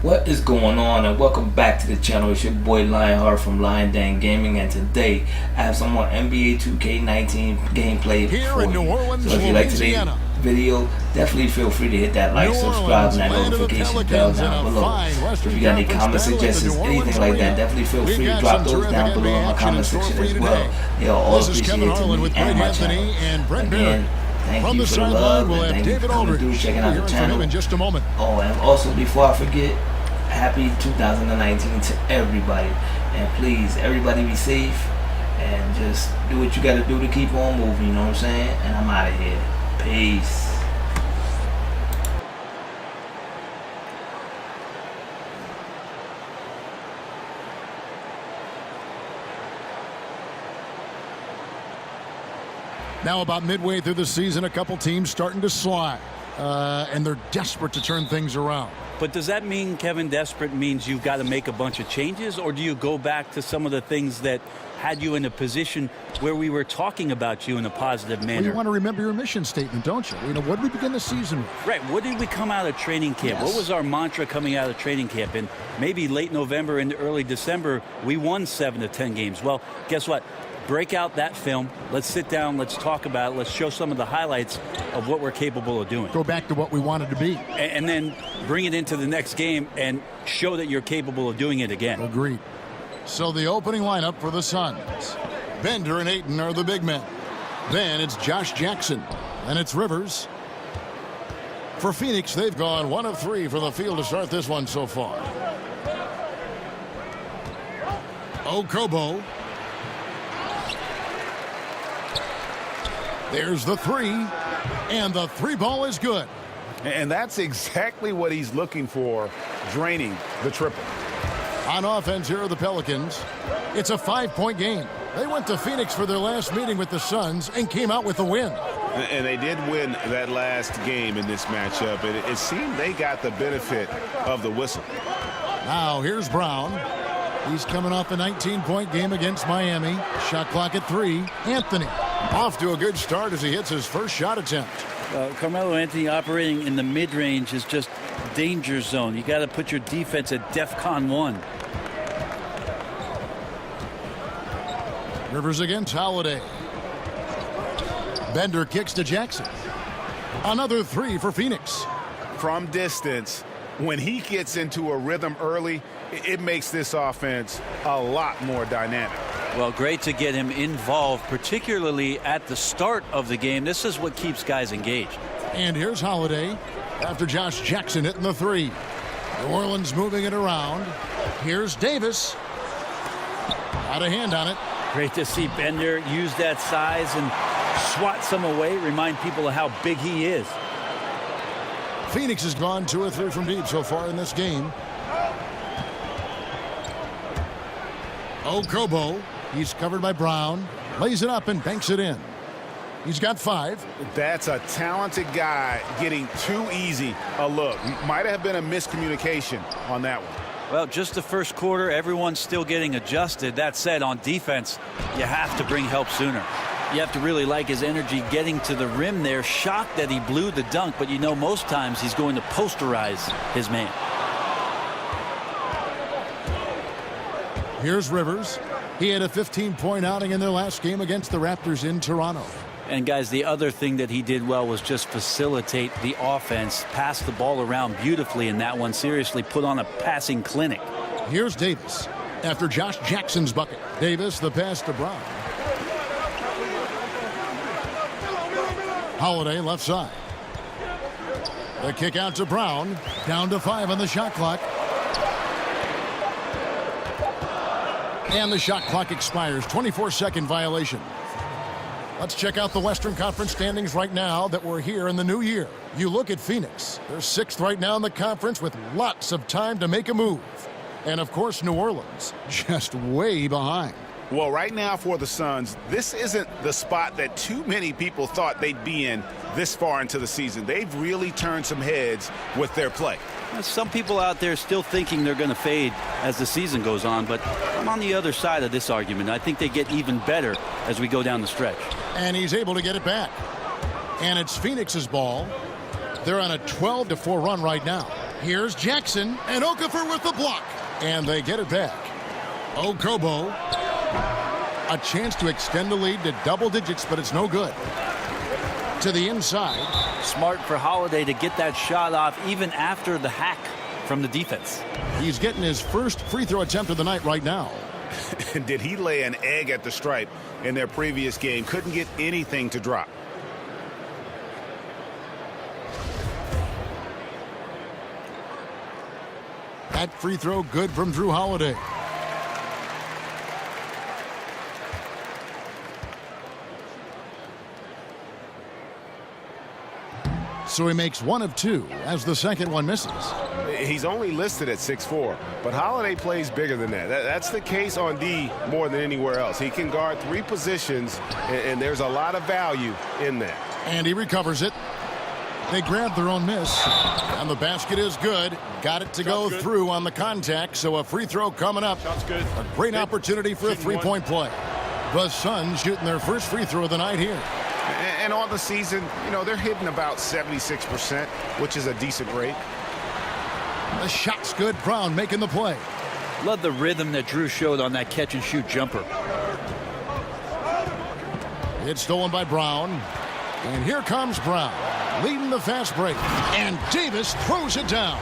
What is going on, and welcome back to the channel. It's your boy Lionheart from Lion Dan Gaming, and today I have some more NBA 2K19 gameplay for you. So if you like today's video, definitely feel free to hit that like, subscribe, and that notification bell down below. If you got any comment suggestions, anything like that, definitely feel free to drop those down below in my comment section as well. They'll all appreciate it to me and my channel. Again, thank you for the love, and thank you for coming through, checking out the channel. Oh, and also before I forget, happy 2019 to everybody. And please, everybody be safe and just do what you gotta do to keep on moving, you know what I'm saying? And I'm out of here. Peace. Now about midway through the season, a couple teams starting to slide. And they're desperate to turn things around. But does that mean, Kevin, desperate means you've got to make a bunch of changes? Or do you go back to some of the things that had you in a position where we were talking about you in a positive manner? Well, you want to remember your mission statement, don't you? You know, what did we begin the season with? Right. What did we come out of training camp? Yes. What was our mantra coming out of training camp? And maybe late November and early December, we won 7 of 10 games. Well, guess what? Break out that film. Let's sit down. Let's talk about it. Let's show some of the highlights of what we're capable of doing. Go back to what we wanted to be. And then bring it into the next game and show that you're capable of doing it again. Agreed. So the opening lineup for the Suns. Bender and Ayton are the big men. Then it's Josh Jackson. And it's Rivers. For Phoenix, they've gone 1 of 3 from the field to start this one so far. Okobo. There's the 3, and the 3 ball is good. And that's exactly what he's looking for, draining the triple. On offense, here are the Pelicans. It's a 5-point game. They went to Phoenix for their last meeting with the Suns and came out with a win. And they did win that last game in this matchup. It seemed they got the benefit of the whistle. Now here's Brown. He's coming off a 19-point game against Miami. Shot clock at 3. Anthony off to a good start as he hits his first shot attempt. Carmelo Anthony operating in the mid-range is just danger zone. You got to put your defense at DEFCON 1. Rivers against Holiday. Bender kicks to Jackson. Another 3 for Phoenix. From distance, when he gets into a rhythm early, it makes this offense a lot more dynamic. Well, great to get him involved, particularly at the start of the game. This is what keeps guys engaged. And here's Holiday after Josh Jackson hitting the 3. New Orleans moving it around. Here's Davis. Got a hand on it. Great to see Bender use that size and swat some away, remind people of how big he is. Phoenix has gone 2 or 3 from deep so far in this game. Okobo. He's covered by Brown. Lays it up and banks it in. He's got 5. That's a talented guy getting too easy a look. Might have been a miscommunication on that one. Well, just the first quarter, everyone's still getting adjusted. That said, on defense, you have to bring help sooner. You have to really like his energy getting to the rim there. Shocked that he blew the dunk, but you know most times he's going to posterize his man. Here's Rivers. He had a 15-point outing in their last game against the Raptors in Toronto. And guys, the other thing that he did well was just facilitate the offense, pass the ball around beautifully in that one. Seriously put on a passing clinic. Here's Davis after Josh Jackson's bucket. Davis, the pass to Brown. Holiday left side. The kick out to Brown. Down to 5 on the shot clock. And the shot clock expires. 24-second violation. Let's check out the Western Conference standings right now that we're here in the new year. You look at Phoenix. They're 6th right now in the conference with lots of time to make a move. And, of course, New Orleans just way behind. Well, right now for the Suns, this isn't the spot that too many people thought they'd be in this far into the season. They've really turned some heads with their play. Some people out there still thinking they're going to fade as the season goes on, but I'm on the other side of this argument. I think they get even better as we go down the stretch. And he's able to get it back. And it's Phoenix's ball. They're on a 12-4 run right now. Here's Jackson, and Okafor with the block. And they get it back. Okobo. A chance to extend the lead to double digits, but it's no good. To the inside. Smart for Holiday to get that shot off even after the hack from the defense. He's getting his first free throw attempt of the night right now. Did he lay an egg at the stripe in their previous game? Couldn't get anything to drop. That free throw good from Drew Holiday. So he makes one of two as the second one misses. He's only listed at 6'4", but Holiday plays bigger than that. That's the case on D more than anywhere else. He can guard three positions, and there's a lot of value in that. And he recovers it. They grab their own miss, and the basket is good. Got it to go through on the contact, so a free throw coming up. Shot's good. A great opportunity for a three-point play. The Suns shooting their first free throw of the night here. And on the season, you know, they're hitting about 76%, which is a decent rate. The shot's good. Brown making the play. Love the rhythm that Drew showed on that catch-and-shoot jumper. It's stolen by Brown. And here comes Brown, leading the fast break. And Davis throws it down.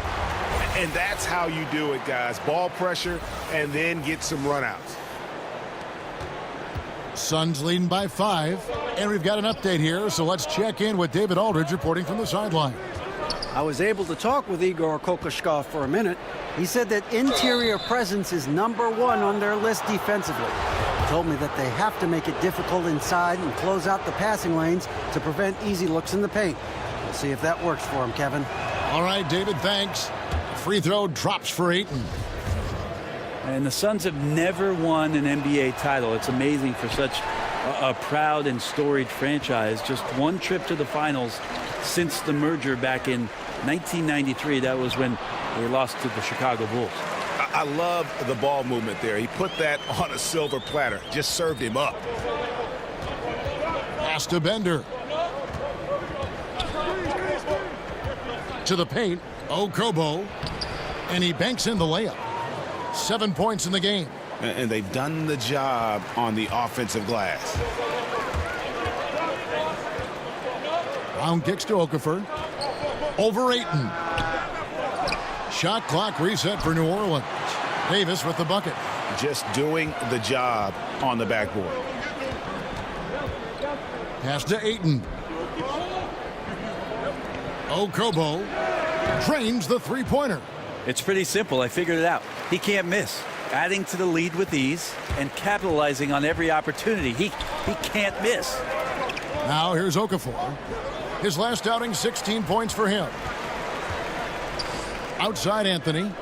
And that's how you do it, guys. Ball pressure and then get some runouts. Suns leading by 5. And we've got an update here, so let's check in with David Aldridge reporting from the sideline. I was able to talk with Igor Kokoshkov for a minute. He said that interior presence is #1 on their list defensively. He told me that they have to make it difficult inside and close out the passing lanes to prevent easy looks in the paint. We'll see if that works for him, Kevin. All right, David, thanks. Free throw drops for Ayton. And the Suns have never won an NBA title. It's amazing for such a proud and storied franchise. Just one trip to the finals since the merger back in 1993. That was when they lost to the Chicago Bulls. I love the ball movement there. He put that on a silver platter. Just served him up. Pass to Bender. To the paint, Okobo. And he banks in the layup. 7 points in the game. And they've done the job on the offensive glass. Brown kicks to Okafor. Over Ayton. Shot clock reset for New Orleans. Davis with the bucket. Just doing the job on the backboard. Pass to Ayton. Okobo drains the three-pointer. It's pretty simple. I figured it out. He can't miss. Adding to the lead with ease and capitalizing on every opportunity. He can't miss. Now here's Okafor. His last outing, 16 points for him. Outside Anthony.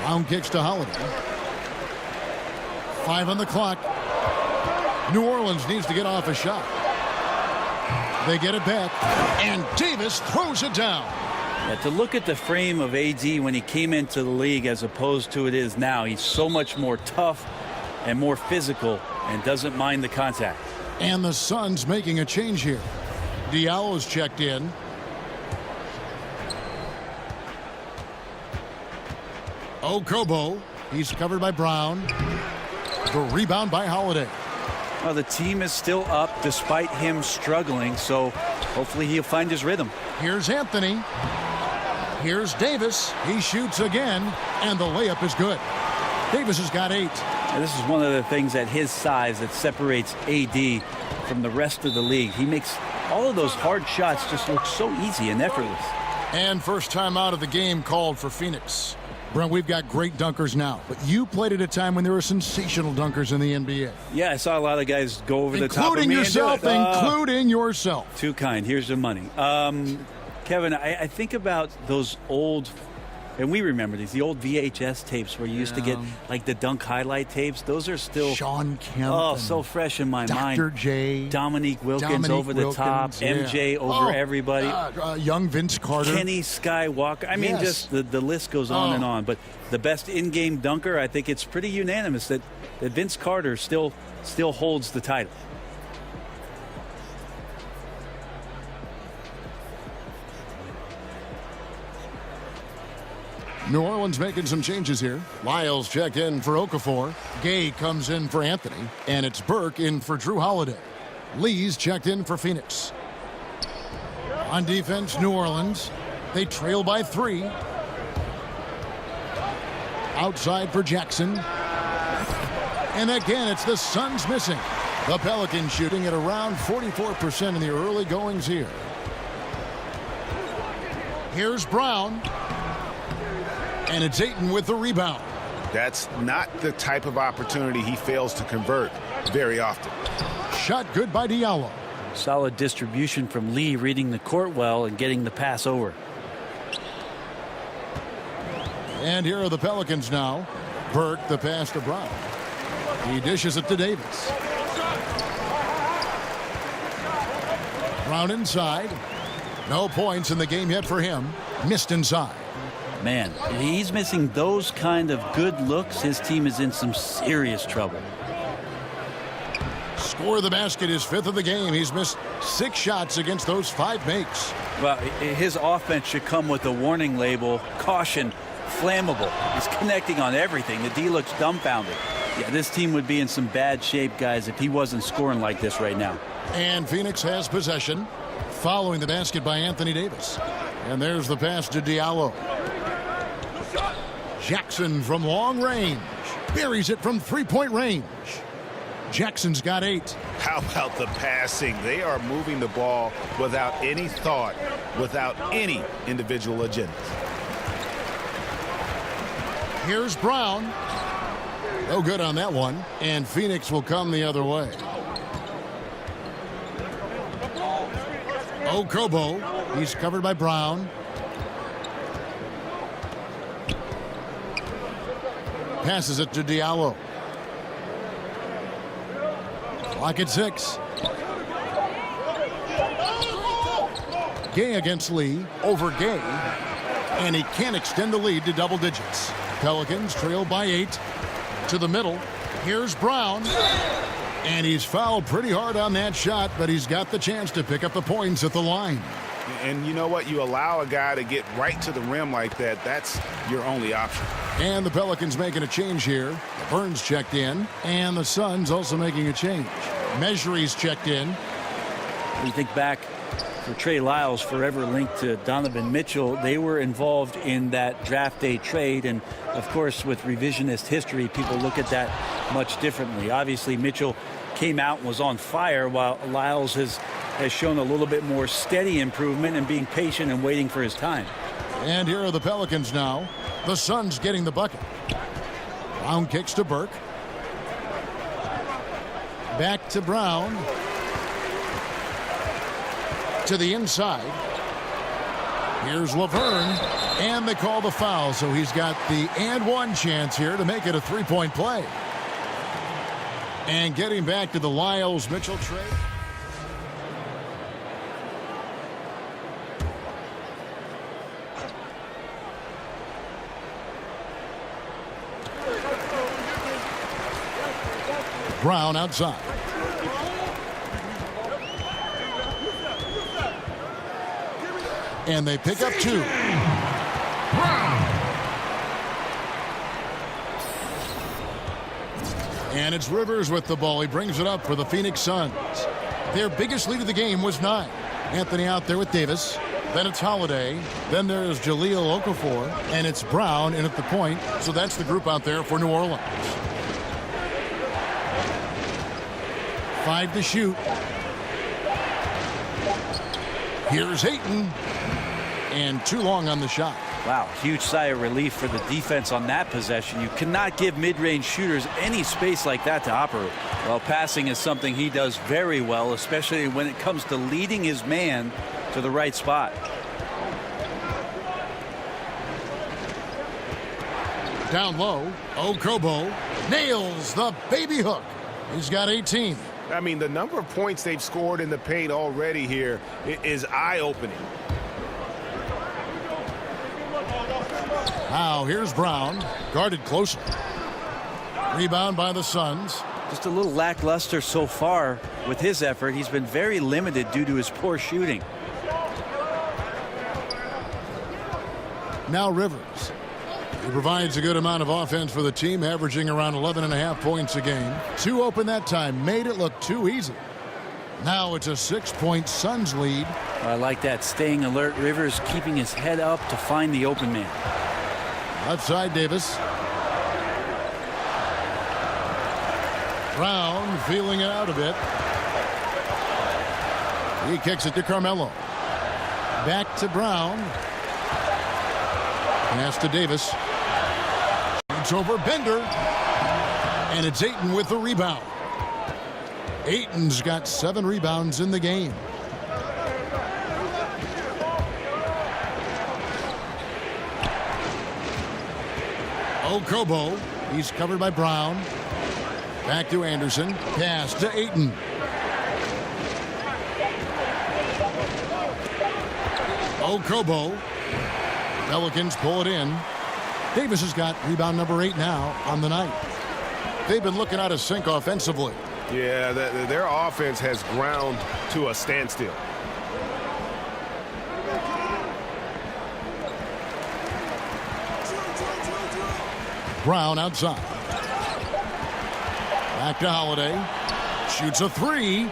Brown kicks to Holiday. 5 on the clock. New Orleans needs to get off a shot. They get it back, and Davis throws it down. Yeah, to look at the frame of AD when he came into the league as opposed to it is now, he's so much more tough and more physical and doesn't mind the contact. And the Suns making a change here. Diallo's checked in. Okobo, he's covered by Brown. The rebound by Holiday. Well, the team is still up despite him struggling, so hopefully he'll find his rhythm. Here's Anthony. Here's Davis. He shoots again, and the layup is good. Davis has got 8. And this is one of the things at his size that separates AD from the rest of the league. He makes all of those hard shots just look so easy and effortless. And first time out of the game called for Phoenix. Brent, we've got great dunkers now, but you played at a time when there were sensational dunkers in the NBA. Yeah, I saw a lot of guys go over the top of me. Including yourself. Too kind. Here's the money. Kevin, I think about those old, and we remember these, the old VHS tapes where you used to get like the dunk highlight tapes. Those are still Shawn Kemp. Oh, so fresh in my mind. Dr. J. Dominique Wilkins over the top. MJ over everybody. Young Vince Carter. Kenny Skywalker. I mean, just the list goes on and on. But the best in-game dunker, I think it's pretty unanimous that Vince Carter still holds the title. New Orleans making some changes here. Lyles checked in for Okafor. Gay comes in for Anthony. And it's Burke in for Drew Holiday. Lee's checked in for Phoenix. On defense, New Orleans. They trail by 3. Outside for Jackson. And again, it's the Suns missing. The Pelicans shooting at around 44% in the early goings here. Here's Brown. And it's Ayton with the rebound. That's not the type of opportunity he fails to convert very often. Shot good by Diallo. Solid distribution from Lee, reading the court well and getting the pass over. And here are the Pelicans now. Burke, the pass to Brown. He dishes it to Davis. Brown inside. No points in the game yet for him. Missed inside. Man, if he's missing those kind of good looks, his team is in some serious trouble. Score the basket is 5th of the game. He's missed 6 shots against those 5 makes. Well, his offense should come with a warning label, caution, flammable. He's connecting on everything. The D looks dumbfounded. Yeah, this team would be in some bad shape, guys, if he wasn't scoring like this right now. And Phoenix has possession, following the basket by Anthony Davis. And there's the pass to Diallo. Jackson from long range. Buries it from 3-point range. Jackson's got 8. How about the passing? They are moving the ball without any thought, without any individual agenda. Here's Brown. No good on that one. And Phoenix will come the other way. Okobo. He's covered by Brown. Passes it to Diallo. Clock at 6. Gay against Lee. Over Gay. And he can't extend the lead to double digits. Pelicans trail by 8. To the middle. Here's Brown. And he's fouled pretty hard on that shot, but he's got the chance to pick up the points at the line. And you know what? You allow a guy to get right to the rim like that, that's your only option. And the Pelicans making a change here. Burns checked in, and the Suns also making a change. Measury's checked in. When you think back for Trey Lyles, forever linked to Donovan Mitchell, they were involved in that draft day trade. And, of course, with revisionist history, people look at that much differently. Obviously, Mitchell came out and was on fire, while Lyles has shown a little bit more steady improvement and being patient and waiting for his time. And here are the Pelicans now. The Suns getting the bucket. Brown kicks to Burke. Back to Brown. To the inside. Here's Laverne. And they call the foul, so he's got the and one chance here to make it a 3-point play. And getting back to the Lyles-Mitchell trade. Brown outside. And they pick up 2. And it's Rivers with the ball. He brings it up for the Phoenix Suns. Their biggest lead of the game was 9. Anthony out there with Davis. Then it's Holiday. Then there's Jahlil Okafor. And it's Brown in at the point. So that's the group out there for New Orleans. 5 to shoot. Here's Ayton. And too long on the shot. Wow, huge sigh of relief for the defense on that possession. You cannot give mid-range shooters any space like that to operate. Well, passing is something he does very well, especially when it comes to leading his man to the right spot. Down low, Okobo nails the baby hook. He's got 18. I mean, the number of points they've scored in the paint already here is eye-opening. Now here's Brown, guarded closely. Rebound by the Suns. Just a little lackluster so far with his effort. He's been very limited due to his poor shooting. Now Rivers. He provides a good amount of offense for the team, averaging around 11.5 points a game. 2 open that time, made it look too easy. Now it's a 6-point Suns lead. I like that, staying alert. Rivers keeping his head up to find the open man. Left side, Davis. Brown feeling it out a bit. He kicks it to Carmelo. Back to Brown. Pass to Davis. It's over Bender. And it's Ayton with the rebound. Ayton's got 7 rebounds in the game. Okobo. He's covered by Brown. Back to Anderson. Pass to Ayton. Okobo. Pelicans pull it in. Davis has got rebound number 8 now on the night. They've been looking out of sync offensively. Yeah, their offense has ground to a standstill. Brown outside. Back to Holiday. Shoots a 3.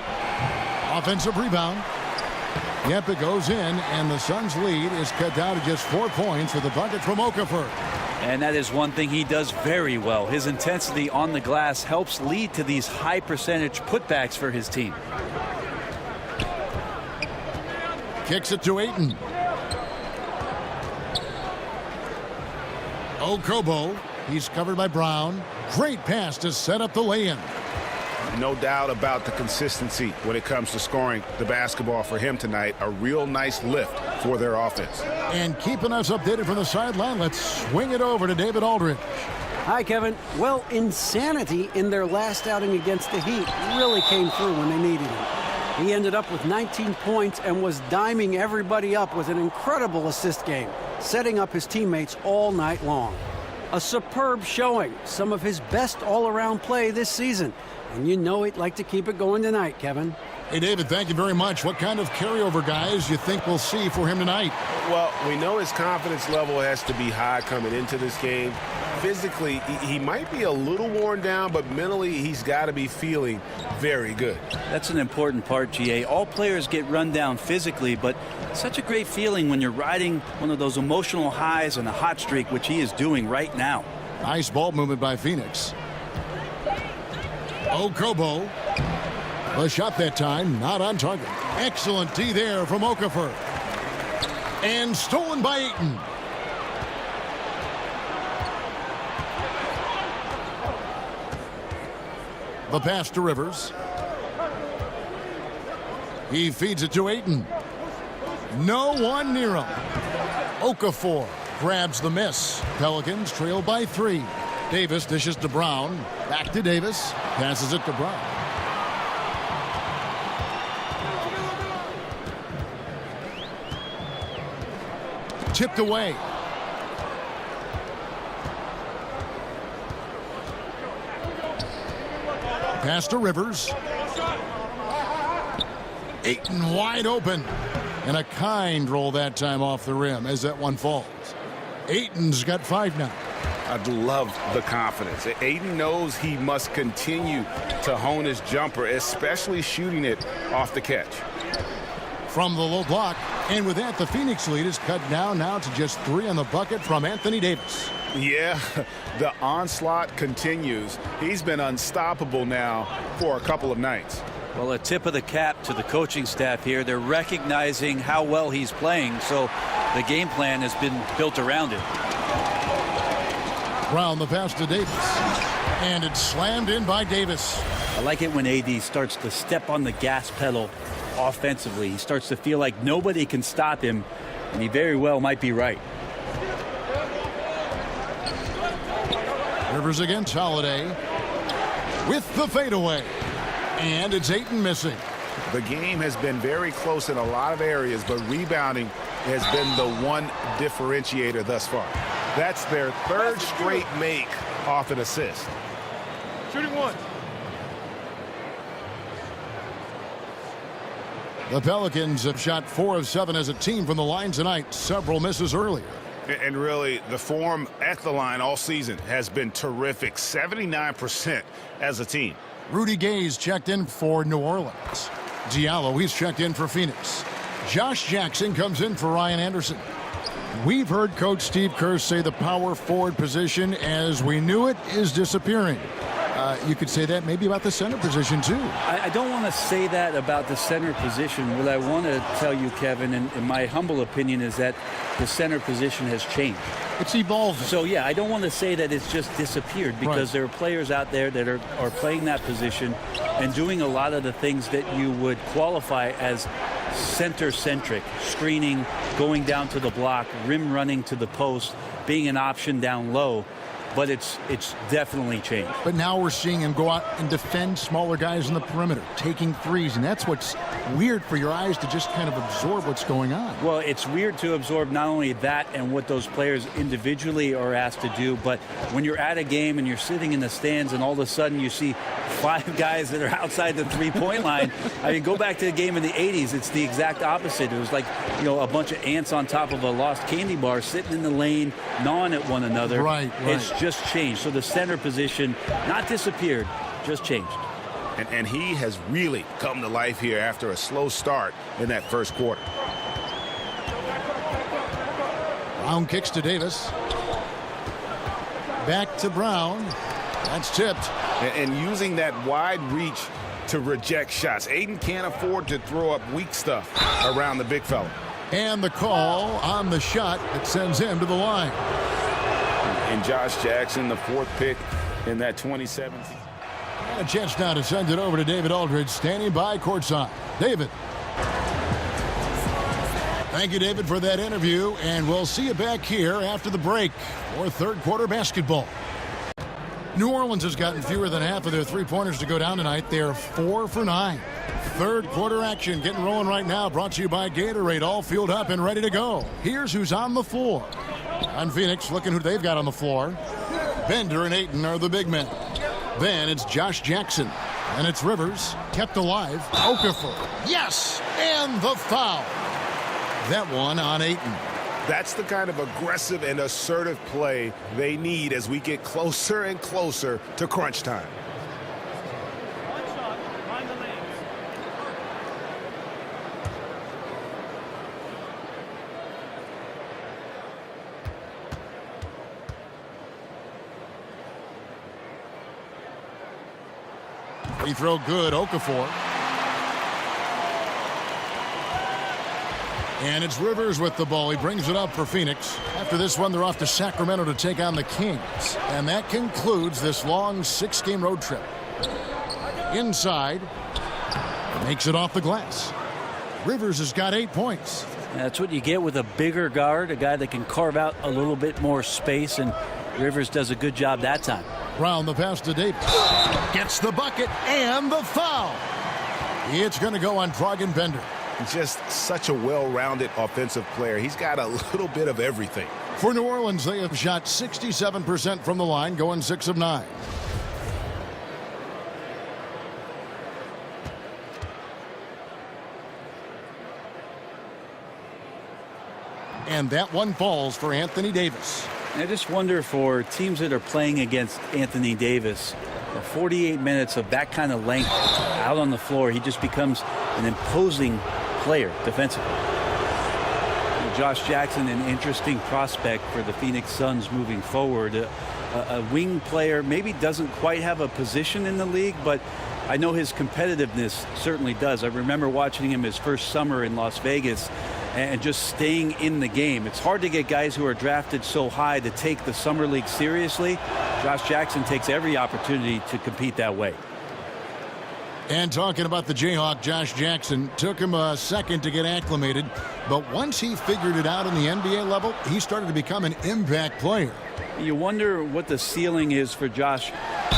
Offensive rebound. Yep, it goes in, and the Suns' lead is cut down to just 4 points with a bucket from Okafor. And that is one thing he does very well. His intensity on the glass helps lead to these high percentage putbacks for his team. Kicks it to Ayton. Okobo. He's covered by Brown. Great pass to set up the lay-in. No doubt about the consistency when it comes to scoring the basketball for him tonight. A real nice lift for their offense. And keeping us updated from the sideline, let's swing it over to David Aldridge. Hi, Kevin. Well, insanity in their last outing against the Heat really came through when they needed him. He ended up with 19 points and was diming everybody up with an incredible assist game, setting up his teammates all night long. A superb showing, some of his best all-around play this season. And you know he'd like to keep it going tonight, Kevin. Hey, David, thank you very much. What kind of carryover guys you think we'll see for him tonight? Well, we know his confidence level has to be high coming into this game. Physically, he might be a little worn down, but mentally, he's got to be feeling very good. That's an important part, GA. All players get run down physically, but such a great feeling when you're riding one of those emotional highs and a hot streak, which he is doing right now. Nice ball movement by Phoenix. Okobo. The shot that time, not on target. Excellent D there from Okafor. And stolen by Ayton. The pass to Rivers. He feeds it to Ayton. No one near him. Okafor grabs the miss. Pelicans trail by 3. Davis dishes to Brown. Back to Davis. Passes it to Brown. Tipped away. Pass to Rivers. Ayton wide open. And a kind roll that time off the rim as that one falls. Ayton's got 5 now. I love the confidence. Ayton knows he must continue to hone his jumper, especially shooting it off the catch. From the low block, and with that, the Phoenix lead is cut down now to just 3 on the bucket from Anthony Davis. Yeah, the onslaught continues. He's been unstoppable now for a couple of nights. Well, a tip of the cap to the coaching staff here. They're recognizing how well he's playing, so the game plan has been built around it. Brown the pass to Davis. And it's slammed in by Davis. I like it when AD starts to step on the gas pedal offensively. He starts to feel like nobody can stop him, and he very well might be right. Rivers against Holiday with the fadeaway. And it's Ayton missing. The game has been very close in a lot of areas, but rebounding has been the one differentiator thus far. That's their 3rd straight make off an assist. Shooting 1. The Pelicans have shot 4 of 7 as a team from the line tonight. Several misses earlier. And really, the form at the line all season has been terrific. 79% as a team. Rudy Gay's checked in for New Orleans. Diallo, he's checked in for Phoenix. Josh Jackson comes in for Ryan Anderson. We've heard Coach Steve Kerr say the power forward position, as we knew it, is disappearing. You could say that maybe about the center position, too. I don't want to say that about the center position. What I want to tell you, Kevin, in my humble opinion, is that the center position has changed. It's evolving. So, yeah, I don't want to say that it's just disappeared, because there are players out there that are playing that position and doing a lot of the things that you would qualify as center-centric, screening, going down to the block, rim running to the post, being an option down low. But it's definitely changed. But now we're seeing him go out and defend smaller guys in the perimeter, taking threes, and that's what's weird for your eyes to just kind of absorb what's going on. Well, it's weird to absorb not only that and what those players individually are asked to do, but when you're at a game and you're sitting in the stands and all of a sudden you see 5 guys that are outside the three-point line. I mean, go back to the game in the 80s. It's the exact opposite. It was like, a bunch of ants on top of a lost candy bar sitting in the lane, gnawing at one another. Right. It's just changed. So the center position, not disappeared, just changed. And he has really come to life here after a slow start in that first quarter. Brown kicks to Davis. Back to Brown. That's tipped. And using that wide reach to reject shots. Aiden can't afford to throw up weak stuff around the big fella. And the call on the shot that sends him to the line. And Josh Jackson, the 4th pick in that 2017. And a chance now to send it over to David Aldridge, standing by courtside. David. Thank you, David, for that interview, and we'll see you back here after the break for third quarter basketball. New Orleans has gotten fewer than half of their three-pointers to go down tonight. They are 4 for 9. Third quarter action getting rolling right now, brought to you by Gatorade, all fueled up and ready to go. Here's who's on the floor. On Phoenix, looking who they've got on the floor. Bender and Ayton are the big men. Then it's Josh Jackson. And it's Rivers, kept alive. Okafor, yes! And the foul. That one on Ayton. That's the kind of aggressive and assertive play they need as we get closer and closer to crunch time. Free throw good, Okafor. And it's Rivers with the ball. He brings it up for Phoenix. After this one, they're off to Sacramento to take on the Kings. And that concludes this long 6-game road trip. Inside. Makes it off the glass. Rivers has got 8 points. That's what you get with a bigger guard, a guy that can carve out a little bit more space, and Rivers does a good job that time. Brown, the pass to Davis. Gets the bucket and the foul. It's going to go on Dragan Bender. Just such a well-rounded offensive player. He's got a little bit of everything. For New Orleans, they have shot 67% from the line, going 6 of 9. And that one falls for Anthony Davis. I just wonder, for teams that are playing against Anthony Davis, 48 minutes of that kind of length out on the floor, he just becomes an imposing player defensively. Josh Jackson, an interesting prospect for the Phoenix Suns moving forward. A wing player, maybe doesn't quite have a position in the league, but I know his competitiveness certainly does. I remember watching him his first summer in Las Vegas and just staying in the game. It's hard to get guys who are drafted so high to take the summer league seriously. Josh Jackson takes every opportunity to compete that way. And talking about the Jayhawk, Josh Jackson, took him a second to get acclimated, but once he figured it out in the NBA level, he started to become an impact player. You wonder what the ceiling is for Josh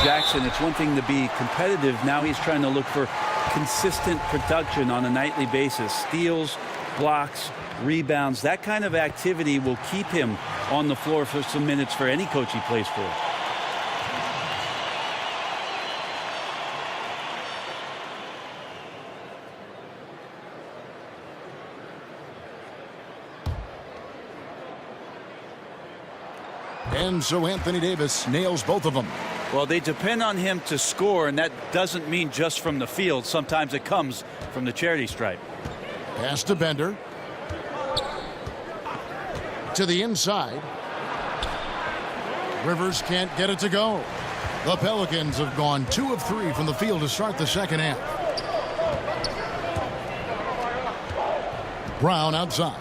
Jackson. It's one thing to be competitive. Now he's trying to look for consistent production on a nightly basis. Steals, blocks, rebounds. That kind of activity will keep him on the floor for some minutes for any coach he plays for. And so Anthony Davis nails both of them. Well, they depend on him to score, and that doesn't mean just from the field. Sometimes it comes from the charity stripe. Pass to Bender. To the inside. Rivers can't get it to go. The Pelicans have gone 2 of 3 from the field to start the second half. Brown outside.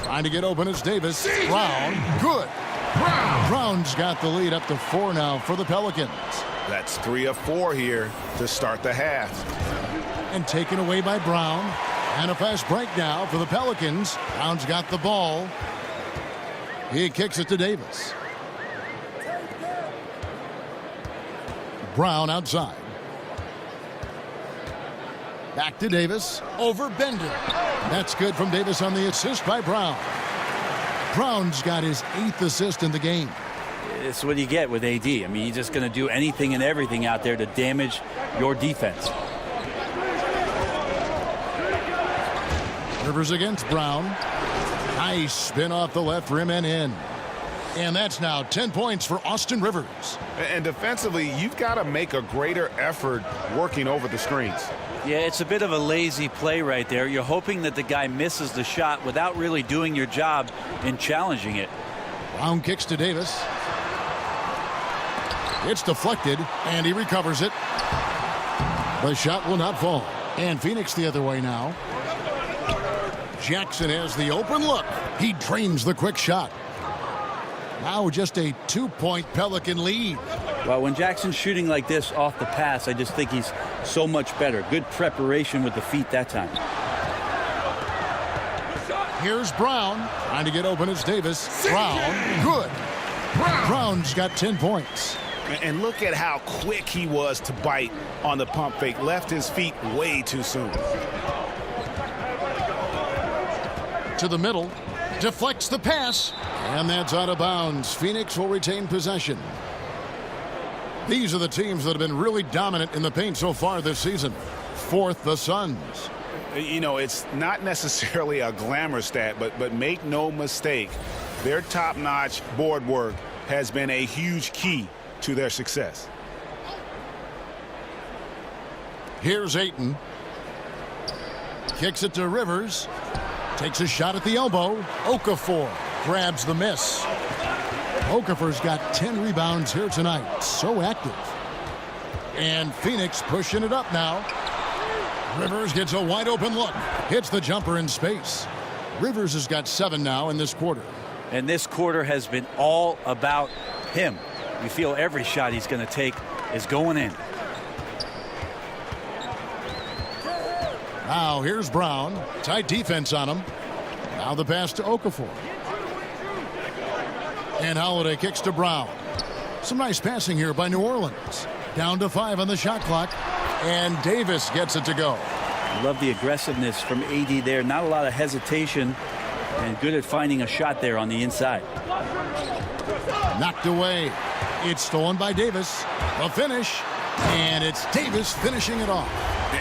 Trying to get open is Davis. Brown, good. Brown's got the lead up to 4 now for the Pelicans. That's 3 of 4 here to start the half. And taken away by Brown. And a fast break now for the Pelicans. Brown's got the ball. He kicks it to Davis. Brown outside. Back to Davis. Over Bender. That's good from Davis on the assist by Brown. Brown's got his 8th assist in the game. It's what you get with AD. I mean, he's just going to do anything and everything out there to damage your defense. Rivers against Brown. Nice spin off the left rim and in. And that's now 10 points for Austin Rivers. And defensively, you've got to make a greater effort working over the screens. Yeah, it's a bit of a lazy play right there. You're hoping that the guy misses the shot without really doing your job in challenging it. Brown kicks to Davis. It's deflected, and he recovers it. The shot will not fall. And Phoenix the other way now. Jackson has the open look. He drains the quick shot. Now just a 2-point Pelican lead. Well, when Jackson's shooting like this off the pass, I just think he's so much better. Good preparation with the feet that time. Here's Brown. Trying to get open is Davis. Brown, good. Brown's got 10 points. And look at how quick he was to bite on the pump fake. Left his feet way too soon. To the middle. Deflects the pass. And that's out of bounds. Phoenix will retain possession. These are the teams that have been really dominant in the paint so far this season. 4th, the Suns. You know, it's not necessarily a glamour stat, but make no mistake, their top-notch board work has been a huge key to their success. Here's Ayton. Kicks it to Rivers. Takes a shot at the elbow. Okafor grabs the miss. Okafor's got 10 rebounds here tonight. So active. And Phoenix pushing it up now. Rivers gets a wide open look. Hits the jumper in space. Rivers has got 7 now in this quarter. And this quarter has been all about him. You feel every shot he's going to take is going in. Now here's Brown. Tight defense on him. Now the pass to Okafor. And Holiday kicks to Brown. Some nice passing here by New Orleans. Down to 5 on the shot clock. And Davis gets it to go. Love the aggressiveness from AD there. Not a lot of hesitation. And good at finding a shot there on the inside. Knocked away. It's stolen by Davis. The finish. And it's Davis finishing it off.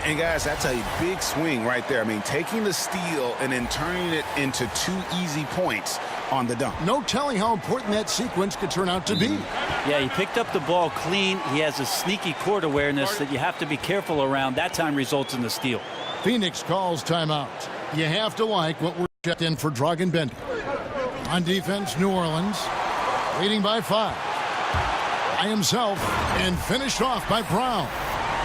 And guys, that's a big swing right there. I mean, taking the steal and then turning it into 2 easy points on the dunk. No telling how important that sequence could turn out to be. Yeah, he picked up the ball clean. He has a sneaky court awareness that you have to be careful around. That time results in the steal. Phoenix calls timeout. You have to like what we're checked in for Dragan Bender. On defense, New Orleans leading by 5. By himself and finished off by Brown.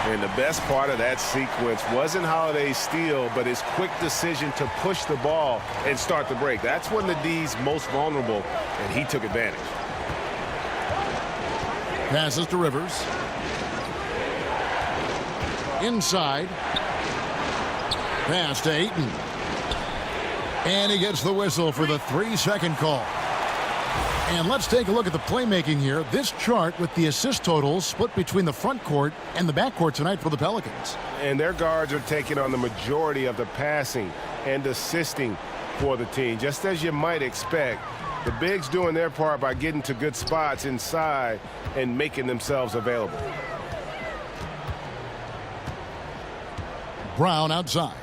And the best part of that sequence wasn't Holiday's steal, but his quick decision to push the ball and start the break. That's when the D's most vulnerable, and he took advantage. Passes to Rivers. Inside. Pass to Ayton. And he gets the whistle for the 3-second call. And let's take a look at the playmaking here. This chart with the assist totals split between the front court and the back court tonight for the Pelicans. And their guards are taking on the majority of the passing and assisting for the team, just as you might expect. The bigs doing their part by getting to good spots inside and making themselves available. Brown outside.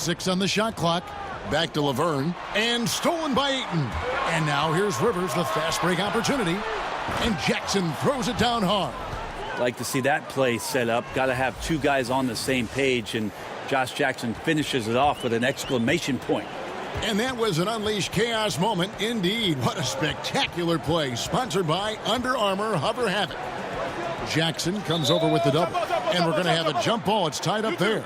6 on the shot clock. Back to Laverne. And stolen by Ayton. And now here's Rivers, the fast break opportunity. And Jackson throws it down hard. Like to see that play set up. Got to have two guys on the same page, and Josh Jackson finishes it off with an exclamation point. And that was an unleashed chaos moment indeed. What a spectacular play, sponsored by Under Armour Hover Havoc. Jackson comes over with the double, and we're going to have a jump ball. It's tied up there.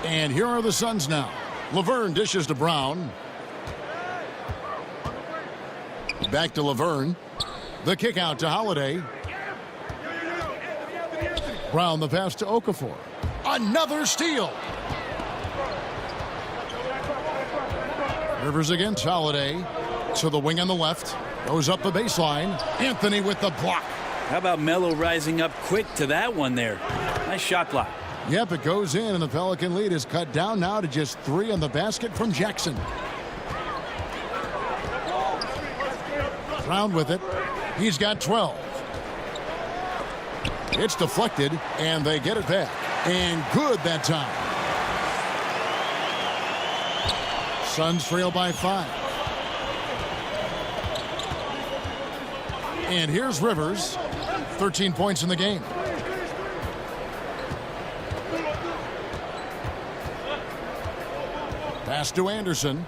And here are the Suns now. Laverne dishes to Brown. Back to Laverne. The kick out to Holiday. Brown the pass to Okafor. Another steal. Rivers against Holiday. To the wing on the left. Goes up the baseline. Anthony with the block. How about Melo rising up quick to that one there? Nice shot block. Yep, it goes in, and the Pelican lead is cut down now to just 3 on the basket from Jackson. Brown with it. He's got 12. It's deflected, and they get it back. And good that time. Suns trail by 5. And here's Rivers. 13 points in the game. Pass to Anderson.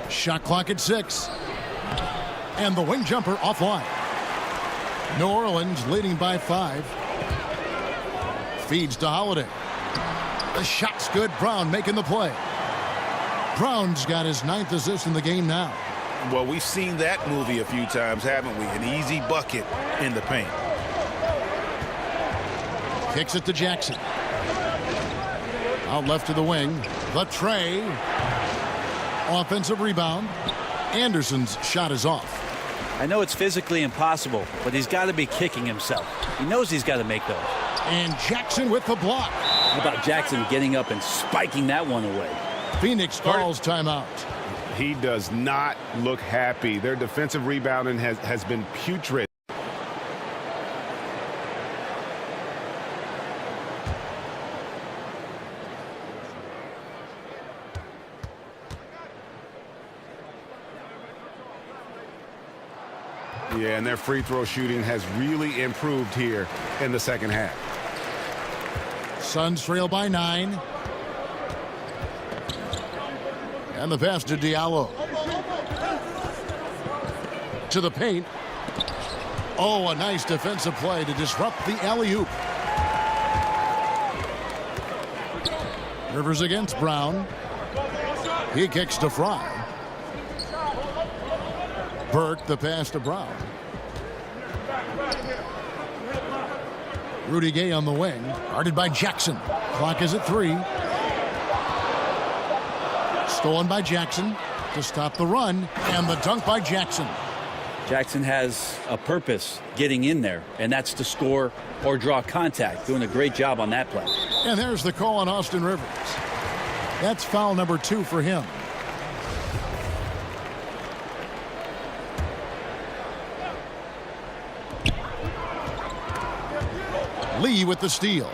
Shot clock at 6. And the wing jumper offline. New Orleans leading by 5. Feeds to Holiday. The shot's good. Brown making the play. Brown's got his 9th assist in the game now. Well, we've seen that movie a few times, haven't we? An easy bucket in the paint. Kicks it to Jackson. Out left to the wing. The tray. Offensive rebound. Anderson's shot is off. I know it's physically impossible, but he's got to be kicking himself. He knows he's got to make those. And Jackson with the block. How about Jackson getting up and spiking that one away? Phoenix calls timeout. He does not look happy. Their defensive rebounding has been putrid. Yeah, and their free throw shooting has really improved here in the second half. Suns trail by 9. And the pass to Diallo. To the paint. Oh, a nice defensive play to disrupt the alley-oop. Rivers against Brown. He kicks to Fry. Burke, the pass to Brown. Rudy Gay on the wing. Guarded by Jackson. Clock is at 3. Stolen by Jackson to stop the run. And the dunk by Jackson. Jackson has a purpose getting in there, and that's to score or draw contact. Doing a great job on that play. And there's the call on Austin Rivers. That's foul number 2 for him. Lee with the steal.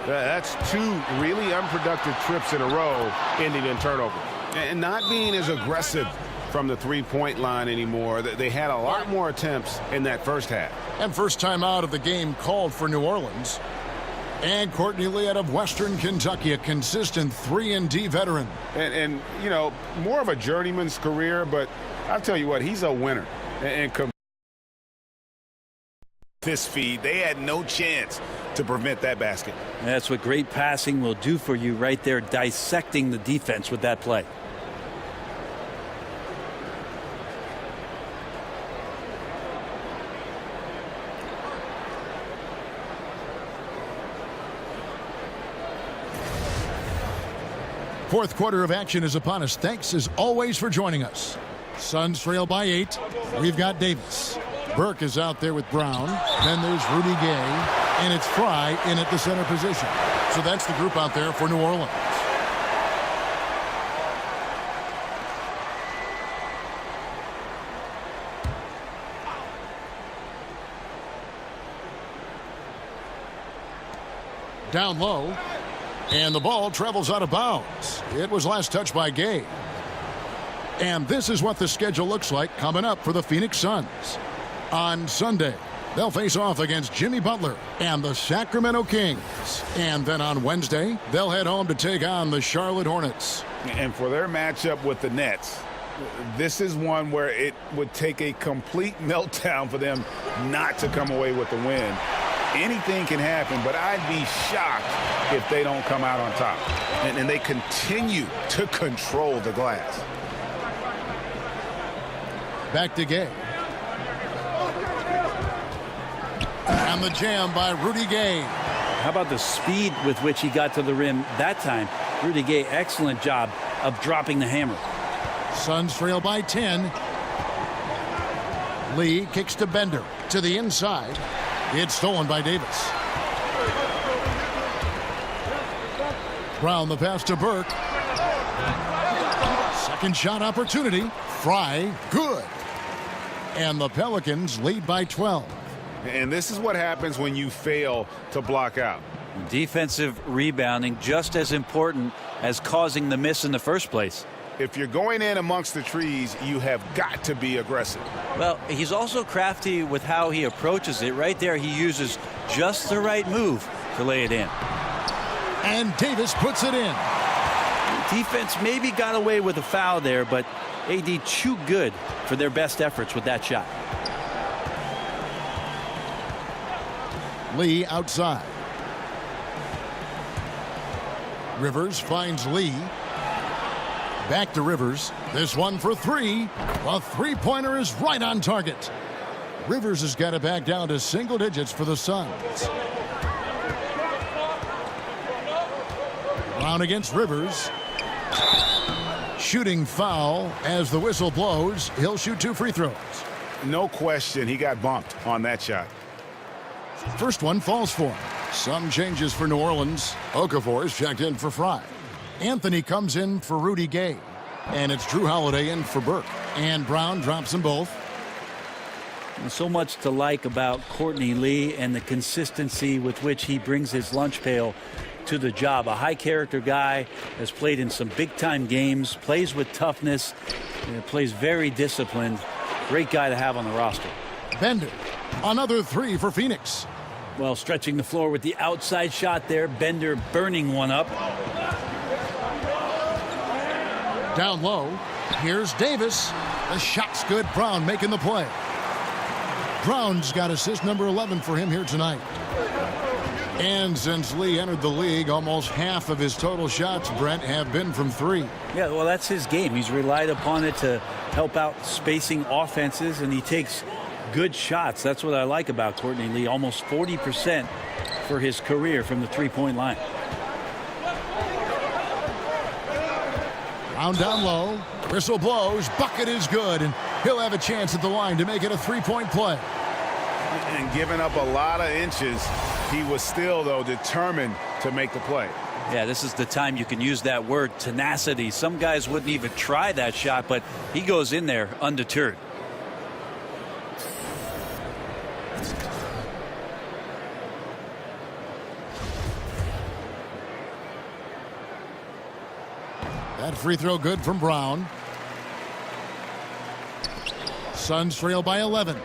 That's 2 really unproductive trips in a row ending in turnover. And not being as aggressive from the three-point line anymore. They had a lot more attempts in that first half. And first time out of the game called for New Orleans. And Courtney Lee out of Western Kentucky, a consistent 3-and-D veteran. And you know, more of a journeyman's career, but I'll tell you what, he's a winner. And This feed, they had no chance to prevent that basket. That's what great passing will do for you right there, dissecting the defense with that play. Fourth quarter of action is upon us. Thanks as always for joining us. Suns trail by 8. We've got Davis. Burke is out there with Brown. Then there's Rudy Gay. And it's Fry in at the center position. So that's the group out there for New Orleans. Down low. And the ball travels out of bounds. It was last touched by Gay. And this is what the schedule looks like coming up for the Phoenix Suns. On Sunday, they'll face off against Jimmy Butler and the Sacramento Kings. And then on Wednesday, they'll head home to take on the Charlotte Hornets. And for their matchup with the Nets, this is one where it would take a complete meltdown for them not to come away with the win. Anything can happen, but I'd be shocked if they don't come out on top. And they continue to control the glass. Back to Gay. And the jam by Rudy Gay. How about the speed with which he got to the rim that time? Rudy Gay, excellent job of dropping the hammer. Suns trail by 10. Lee kicks to Bender to the inside. It's stolen by Davis. Brown the pass to Burke. Second shot opportunity. Fry, good. And the Pelicans lead by 12. And this is what happens when you fail to block out. Defensive rebounding just as important as causing the miss in the first place. If you're going in amongst the trees, you have got to be aggressive. Well, he's also crafty with how he approaches it. Right there, he uses just the right move to lay it in. And Davis puts it in. Defense maybe got away with a foul there, but AD too good for their best efforts with that shot. Lee outside. Rivers finds Lee. Back to Rivers. This one for three. A three-pointer is right on target. Rivers has got it back down to single digits for the Suns. Brown against Rivers. Shooting foul as the whistle blows. He'll shoot 2 free throws. No question, he got bumped on that shot. First one falls for him. Some changes for New Orleans. Okafor is checked in for Fry. Anthony comes in for Rudy Gay. And it's Drew Holiday in for Burke. And Brown drops them both. And so much to like about Courtney Lee and the consistency with which he brings his lunch pail to the job. A high character guy, has played in some big time games, plays with toughness, and plays very disciplined. Great guy to have on the roster. Bender, another three for Phoenix. Well, stretching the floor with the outside shot there. Bender burning one up. Down low. Here's Davis. The shot's good. Brown making the play. Brown's got assist number 11 for him here tonight. And since Lee entered the league, almost half of his total shots, Brent, have been from three. Yeah, well, that's his game. He's relied upon it to help out spacing offenses, and he takes good shots. That's what I like about Courtney Lee. Almost 40% for his career from the three-point line. Brown down low. Whistle blows. Bucket is good, and he'll have a chance at the line to make it a three-point play. And giving up a lot of inches, he was still, though, determined to make the play. Yeah, this is the time you can use that word, tenacity. Some guys wouldn't even try that shot, but he goes in there undeterred. That free throw good from Brown. Suns trail by 11.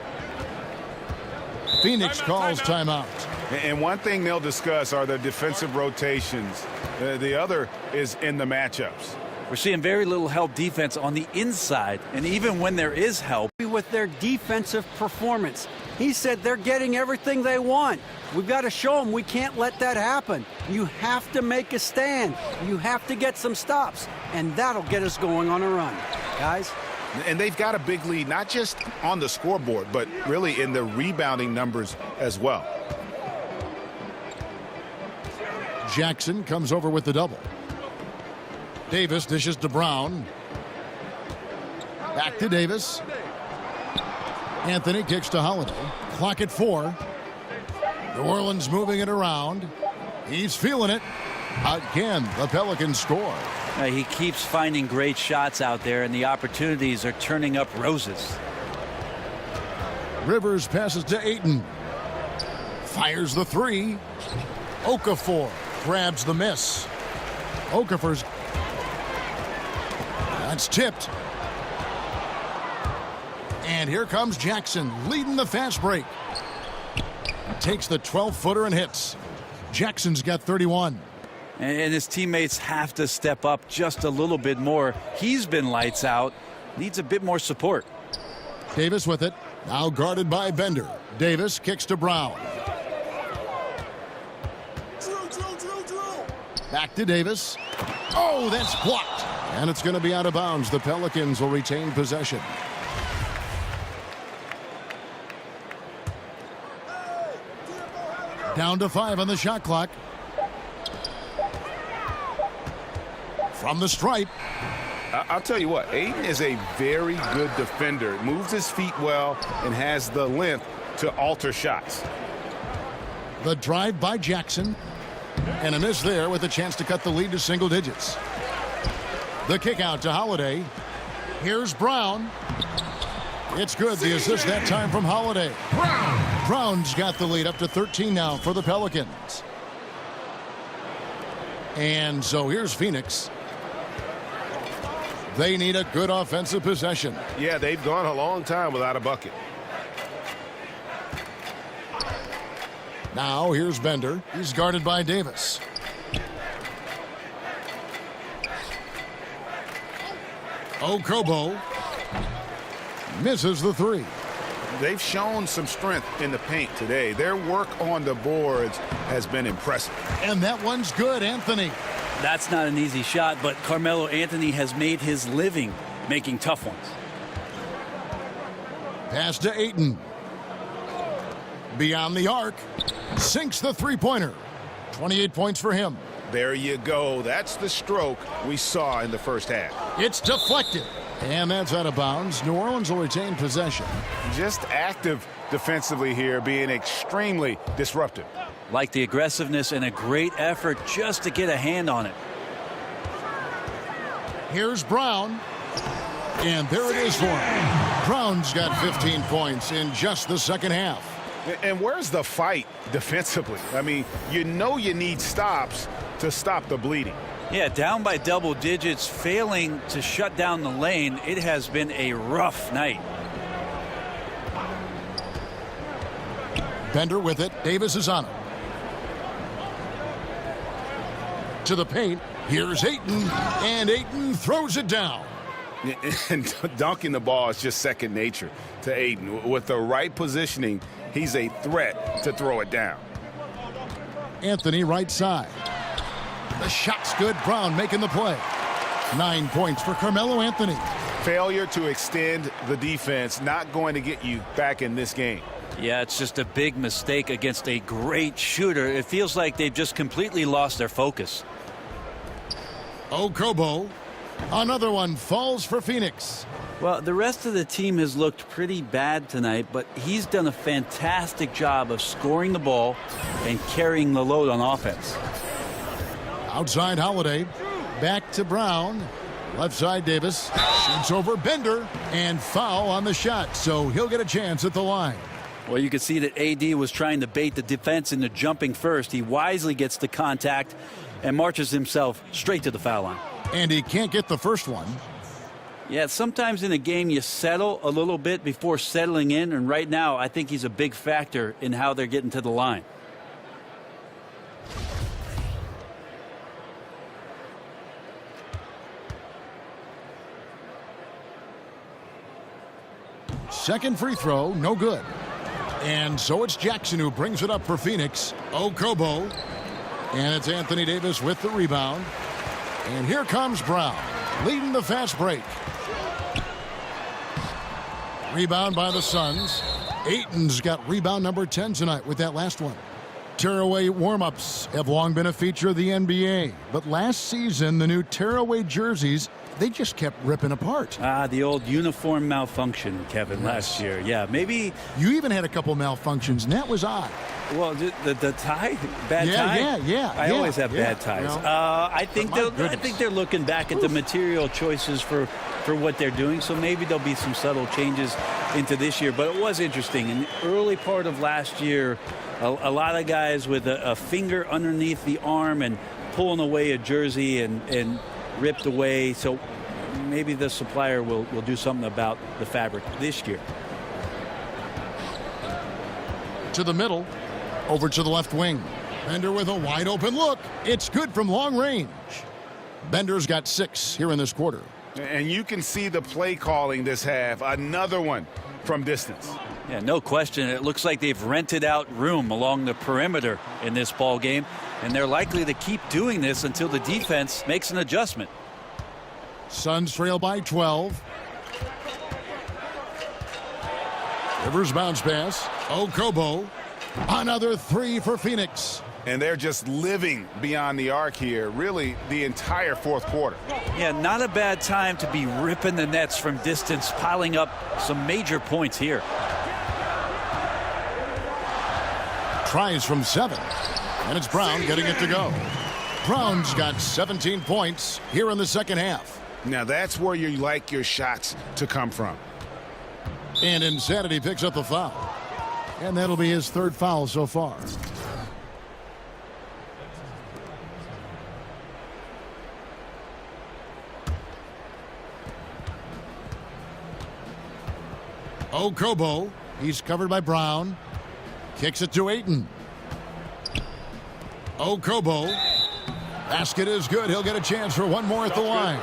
Phoenix calls timeout. And one thing they'll discuss are the defensive rotations. The other is in the matchups. We're seeing very little help defense on the inside, and even when there is help. With their defensive performance. He said they're getting everything they want. We've got to show them we can't let that happen. You have to make a stand. You have to get some stops, and that'll get us going on a run. Guys? And they've got a big lead, not just on the scoreboard, but really in the rebounding numbers as well. Jackson comes over with the double. Davis dishes to Brown. Back to Davis. Anthony kicks to Holiday. Clock at 4. New Orleans moving it around. He's feeling it. Again, the Pelicans score. He keeps finding great shots out there, and the opportunities are turning up roses. Rivers passes to Ayton. Fires the three. Okafor grabs the miss. Okafor's. That's tipped. And here comes Jackson leading the fast break. Takes the 12-footer and hits. Jackson's got 31. And his teammates have to step up just a little bit more. He's been lights out. Needs a bit more support. Davis with it. Now guarded by Bender. Davis kicks to Brown. Back to Davis. Oh, that's blocked. And it's going to be out of bounds. The Pelicans will retain possession. Down to 5 on the shot clock. From the stripe. I'll tell you what, Ayton is a very good defender. Moves his feet well and has the length to alter shots. The drive by Jackson. And a miss there with a chance to cut the lead to single digits. The kick out to Holiday. Here's Brown. It's good. The assist that time from Holiday. Brown's got the lead up to 13 now for the Pelicans. And so here's Phoenix. They need a good offensive possession. Yeah, they've gone a long time without a bucket. Now here's Bender. He's guarded by Davis. Okobo misses the three. They've shown some strength in the paint today. Their work on the boards has been impressive. And that one's good, Anthony. That's not an easy shot, but Carmelo Anthony has made his living making tough ones. Pass to Ayton. Beyond the arc. Sinks the three-pointer. 28 points for him. There you go. That's the stroke we saw in the first half. It's deflected. And that's out of bounds. New Orleans will retain possession. Just active defensively here, being extremely disruptive. Like the aggressiveness and a great effort just to get a hand on it. Here's Brown. And there it is for him. Brown's got 15 points in just the second half. And where's the fight defensively? I mean, you know you need stops to stop the bleeding. Yeah, down by double digits, failing to shut down the lane. It has been a rough night. Bender with it. Davis is on it. To the paint. Here's Ayton. And Ayton throws it down. And dunking the ball is just second nature to Ayton. With the right positioning, he's a threat to throw it down. Anthony right side. The shot's good. Brown making the play. 9 points for Carmelo Anthony. Failure to extend the defense, not going to get you back in this game. Yeah, it's just a big mistake against a great shooter. It feels like they've just completely lost their focus. Okobo. Another one falls for Phoenix. Well, the rest of the team has looked pretty bad tonight, but he's done a fantastic job of scoring the ball and carrying the load on offense. Outside Holiday. Back to Brown. Left side Davis. Shoots over Bender. And foul on the shot. So he'll get a chance at the line. Well, you can see that AD was trying to bait the defense into jumping first. He wisely gets the contact and marches himself straight to the foul line. And he can't get the first one. Yeah, sometimes in a game you settle a little bit before settling in. And right now, I think he's a big factor in how they're getting to the line. Second free throw, no good. And so it's Jackson who brings it up for Phoenix. Okobo. And it's Anthony Davis with the rebound. And here comes Brown, leading the fast break. Rebound by the Suns. Ayton's got rebound number 10 tonight with that last one. Tearaway warm-ups have long been a feature of the NBA. But last season, the new tearaway jerseys they just kept ripping apart. The old uniform malfunction, Kevin, last year. Yeah, maybe. You even had a couple malfunctions, and that was odd. Well, the tie, bad tie. I always have bad ties. Well, I think they're looking back at the material choices for what they're doing. So maybe there'll be some subtle changes into this year. But it was interesting in the early part of last year. A lot of guys with a finger underneath the arm and pulling away a jersey and ripped away. So maybe the supplier will do something about the fabric this year. To the middle. Over to the left wing. Bender with a wide open look. It's good from long range. Bender's got 6 here in this quarter. And you can see the play calling this half. Another one from distance. Yeah, no question. It looks like they've rented out room along the perimeter in this ball game, and they're likely to keep doing this until the defense makes an adjustment. Suns trail by 12. Rivers bounce pass. Okobo. Another 3 for Phoenix. And they're just living beyond the arc here, really the entire fourth quarter. Yeah, not a bad time to be ripping the nets from distance, piling up some major points here. Tries from 7. And it's Brown getting it to go. Brown's got 17 points here in the second half. Now that's where you like your shots to come from. And Insanity picks up the foul. And that'll be his 3rd foul so far. Okobo. He's covered by Brown. Kicks it to Ayton. Okobo. Basket is good. He'll get a chance for one more at the line.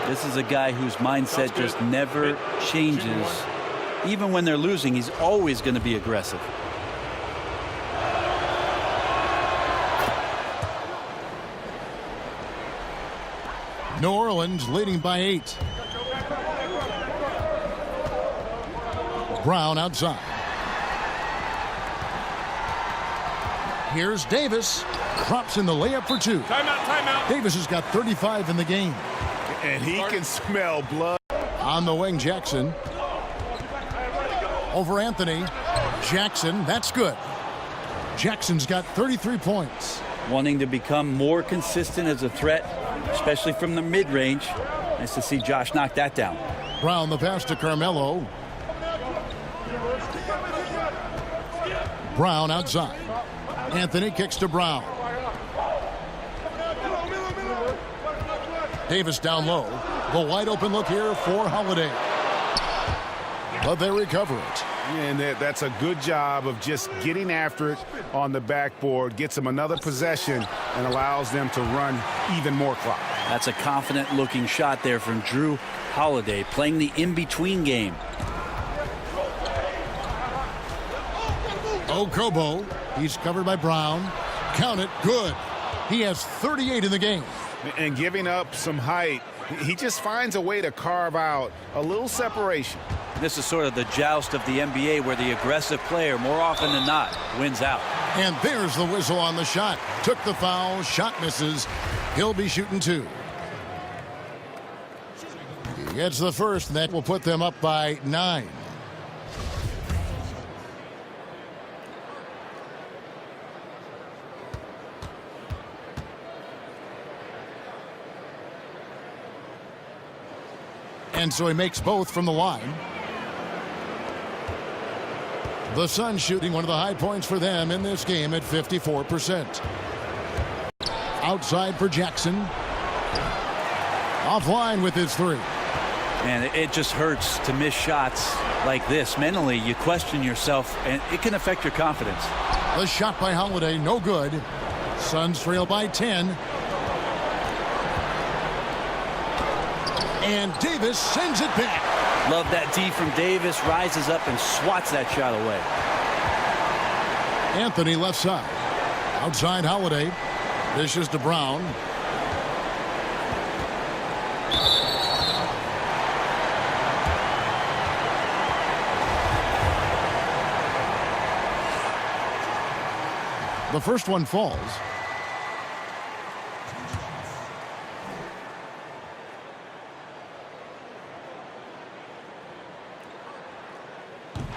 This is a guy whose mindset just never changes. Even when they're losing, he's always going to be aggressive. New Orleans leading by 8. Brown outside. Here's Davis. Drops in the layup for 2. Timeout. Davis has got 35 in the game. And he can smell blood. On the wing, Jackson. Over Anthony. Jackson, that's good. Jackson's got 33 points. Wanting to become more consistent as a threat, especially from the mid-range. Nice to see Josh knock that down. Brown the pass to Carmelo. Brown outside. Anthony kicks to Brown. Davis down low. The wide open look here for Holiday. But they recover it. And that's a good job of just getting after it on the backboard. Gets them another possession and allows them to run even more clock. That's a confident looking shot there from Drew Holiday, playing the in-between game. Okobo. He's covered by Brown. Count it. Good. He has 38 in the game. And giving up some height, he just finds a way to carve out a little separation. This is sort of the joust of the NBA where the aggressive player, more often than not, wins out. And there's the whistle on the shot. Took the foul. Shot misses. He'll be shooting 2. He gets the first, and that will put them up by 9. And so he makes both from the line. The Suns shooting one of the high points for them in this game at 54%. Outside for Jackson. Offline with his 3. And it just hurts to miss shots like this. Mentally, you question yourself, and it can affect your confidence. The shot by Holiday, no good. Suns trail by 10. And Davis sends it back. Love that D from Davis. Rises up and swats that shot away. Anthony left side. Outside Holiday. Dishes to Brown. The first one falls.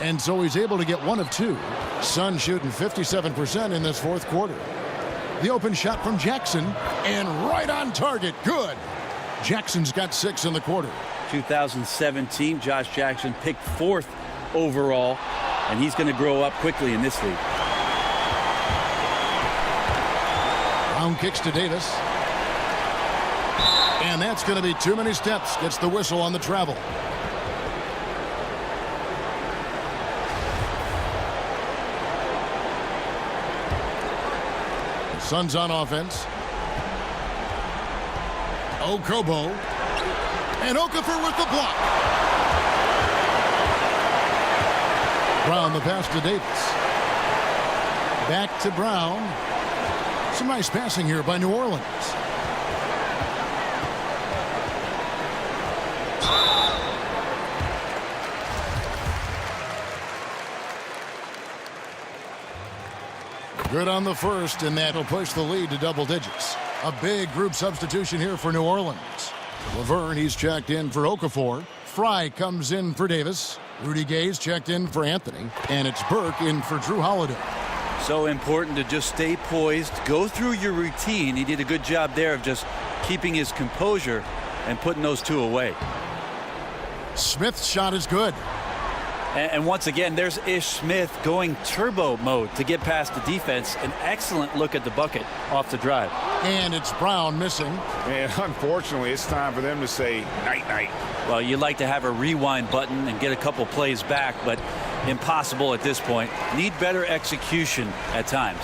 And so he's able to get 1 of 2. Sun shooting 57% in this fourth quarter. The open shot from Jackson, and right on target. Good. Jackson's got 6 in the quarter. 2017, Josh Jackson picked 4th overall, and he's going to grow up quickly in this league. Brown kicks to Davis. And that's going to be too many steps. Gets the whistle on the travel. Suns on offense. Okobo. And Okafor with the block. Brown the pass to Davis. Back to Brown. Some nice passing here by New Orleans. Good on the first, and that'll push the lead to double digits. A big group substitution here for New Orleans. Laverne, he's checked in for Okafor. Fry comes in for Davis. Rudy Gay's checked in for Anthony. And it's Burke in for Drew Holiday. So important to just stay poised, go through your routine. He did a good job there of just keeping his composure and putting those 2 away. Smith's shot is good. And once again, there's Ish Smith going turbo mode to get past the defense. An excellent look at the bucket off the drive. And it's Brown missing. And unfortunately, it's time for them to say night-night. Well, you'd like to have a rewind button and get a couple plays back, but impossible at this point. Need better execution at times.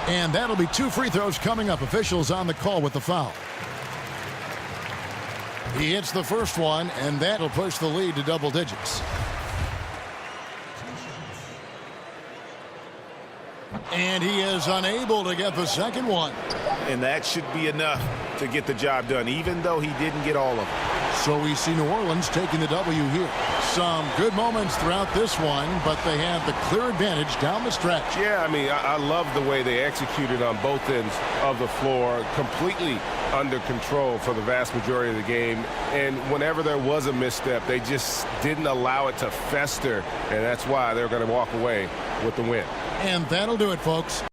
And that'll be 2 free throws coming up. Officials on the call with the foul. He hits the first one, and that'll push the lead to double digits. And he is unable to get the second one. And that should be enough to get the job done, even though he didn't get all of them. So we see New Orleans taking the W here. Some good moments throughout this one, but they have the clear advantage down the stretch. Yeah, I mean, I love the way they executed on both ends of the floor, completely under control for the vast majority of the game. And whenever there was a misstep, they just didn't allow it to fester, and that's why they're going to walk away with the win. And that'll do it, folks.